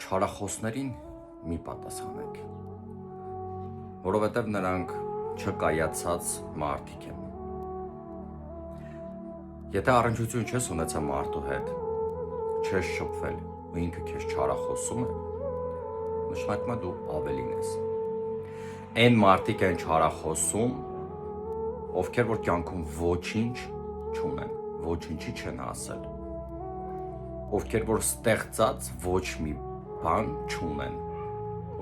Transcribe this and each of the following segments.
չարախոսներին մի պատասխանեք, որովհետև նրանք չկայացած մարդիկ են։ Եթե առնչություն չես ունեցա մարդու հետ, չես շփվել ու ինքը քեզ չարախոսում է, նշանակում է դու ավելին ես։ Այն մարդիկ են չարախոսում, ովքեր որ կյանքում ոչինչ չունեն, ոչինչի չեն հասել, ովքեր որ ստեղծած ոչ մի բան չունեն,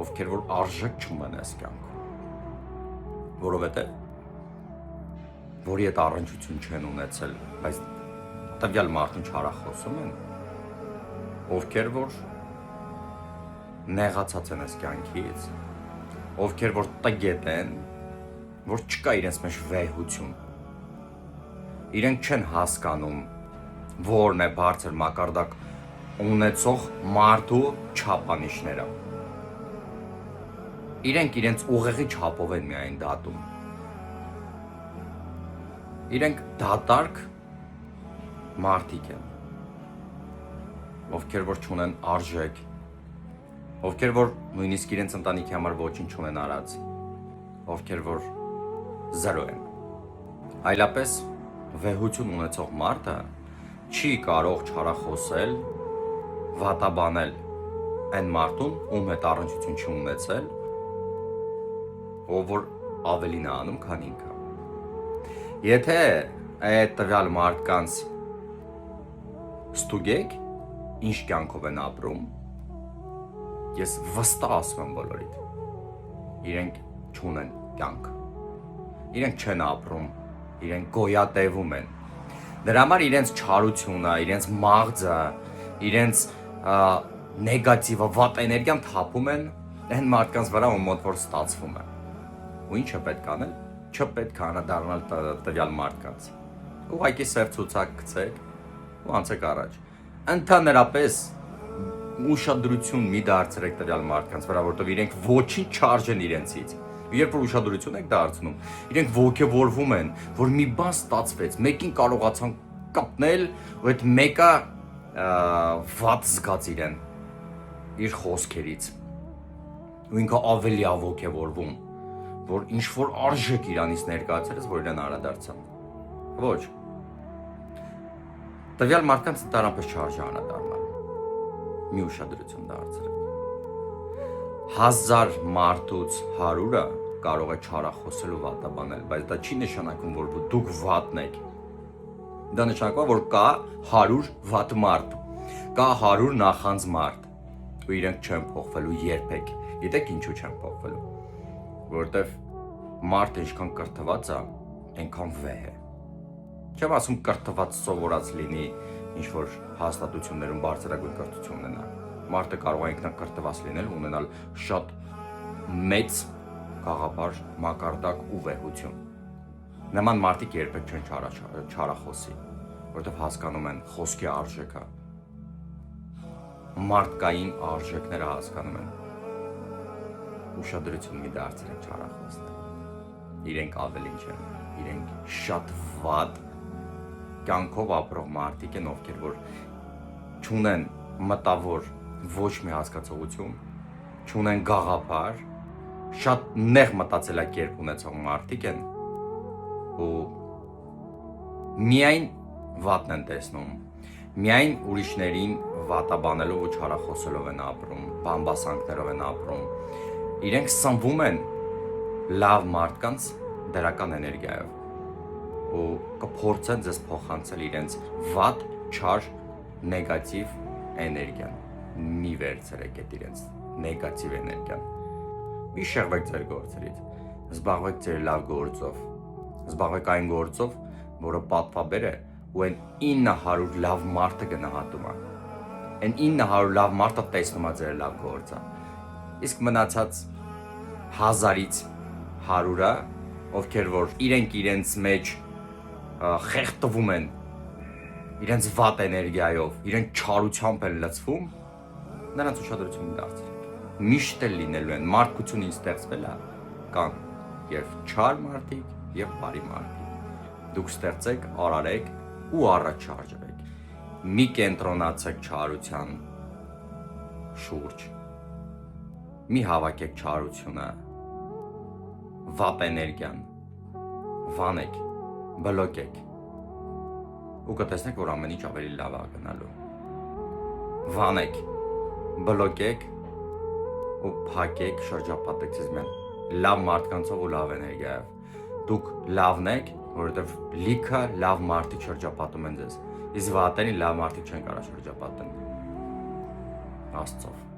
ովքեր որ արժեք չունեն այս կյանքում, որովհետև որի հետ առնչություն չեն ունեցել, բայց տվյալ մարդուն չարախոսում են, ովքեր որ նեղացած են այս կյանքից, ովքեր որ տգետ են, որ չկա իրենց մեջ վեհություն, իրենք չեն հասկանում, որն է բարձր մակարդակ ունեցող մարդու չափանիշները։ Իրենք իրենց ուղեղի չափով են միայն դատում։ Իրենք դատարկ մարդիկ են, ովքեր որ չունեն արժեք, ովքեր որ նույնիսկ իրենց ընտանիքի համար ոչինչ չունեն արած, ովքեր որ զրո են։ Այլապես վեհություն ունեցող մարդը չի կարող չարախոսել, վատաբանել այն մարդուն, ում հետ առնչություն չունեցել, ով որ ավելին է անում, քան ինքը։ Եթե այդ տվյալ մարդկանց ստուգեք, ինչ կյանքով են ապրում, ես վստահ ասում եմ բոլորիդ, իրենք չունեն կյանք, իրենք չեն ապրում, իրենք գոյատևում են, դրա համար իրենց չարությունը, իրենց մաղձը, իրենց նեգատիվը, վատ էներգիան թափում են այն մարդկանց վրա, ում մոտ որ ստացվում է։ Ու ինչը պետք անել, չպետք է անդառնալ տվյալ մարդկանց։ Ուղղակի սև ցուցակ գցեք ու անցեք առաջ։ Ընդհանրապես ուշադրություն մի դարձրեք տվյալ մարդկանց վրա, որովհետև իրենք ոչինչ չարժեն իրենցից։ Երբ որ ուշադրություն եք դարձնում, իրենք ոգևորվում են, որ մի բան ստացվեց, մեկին կարողացան կապնել, ու այդ մեկը վատ զգաց իրեն իր խոսքերից, ու ինքը ավելի է ոգևորվում, որ ինչ որ արժեք իրանից ներկայացրեց, որ իրեն անդրադարձան։ Ոչ։ Տվյալ մարդկանց դրանպես չարժե անդառնալ։ Մի ուշադրություն դարձրեք։ 1000 մարդուց 100-ը կարող է չարախոսել ու վատաբանել, բայց դա չի նշանակում, որ դուք վատն եք։ Դա նշանակում է, որ կա 100 վատ մարդ, կա 100 նախանձ մարդ, ու իրենք չեն փոխվելու երբեք։ Գիտեք ինչու չեն փոխվելու, որովհետև մարդը ինչքան կրթված է, այնքան վեհ է։ Չեմ ասում կրթված սովորած լինի, ինչ որ հաստատություններում բարձրագույն կրթություն ունենա։ Մարդը կարող է ինքնակրթված լինել, ունենալ շատ մեծ գաղափար, մակարդակ ու վեհություն։ Նման մարդիկ երբեք չեն չարախոսի, որովհետև հասկանում են խոսքի արժեքը, մարդկային արժեքները հասկանում են։ Ուշադրություն մի դարձրեք չարախոսները։ Իրենք ավելին չեն, իրենք շատ վատ կյանքով ապրող մարդիկ են, ովքեր որ չունեն մտավոր ոչ մի հասկացողություն, չունեն գաղափար, շատ նեղ մտածելակերպ ունեցող մարդիկ են, ու միայն վատն են տեսնում, միայն ուրիշներին վատաբանելով ու չարախոսելով են ապրում, բամբասանքներով են ապրում, իրենք սնվում են լավ մարդկանց դրական էներգիայով, ու կփորձեն ձեզ փոխանցել իրենց վատ, չար, նեգատիվ էներգիան։ Մի վերցրեք այդ իրենց նեգատիվ էներգիան։ Մի շեղվեք ձեր գործերից, զբաղվեք ձեր լավ գործով, զբաղվեք այն գործով, որը պատվաբեր է, ու այն 900 լավ մարդը գնահատում է։ Այն 900 լավ մարդը տեսնում է ձեր լավ գործը։ Իսկ մնացած 1000-ից 100-ը, ովքեր որ իրենց մեջ խեղդվում են իրենց վատ էներգիայով, իրենց չարությամբ են լցվում, նրանց ուշադրություն դարձրեք։ Միշտ էլ լինելու են, մարդկություն ինձ ստեղծվել է, կան եւ չար մարդիկ եւ բարի մարդիկ։ Դուք ստեղծեք, արարեք ու առաջ շարժվեք։ Մի կենտրոնացեք չարության շուրջ։ Մի հավաքեք չարությունը, վատ էներգիան, վանեք, բլոկեք։ Ու կտեսնեք, որ ամեն ինչ ավելի լավ է գնալու։ Վանեք, բլոկեք ու փակեք շրջապատեք ձեզ միան լավ մարդկանցով ու լավ էներգիայով։ Դուք լավն եք, որովհետև լիքը լավ մարդիկ շրջապատում են ձեզ։ Իսկ վատերին լավ մարդիկ չեն կարող շրջապատել։ Աստծով։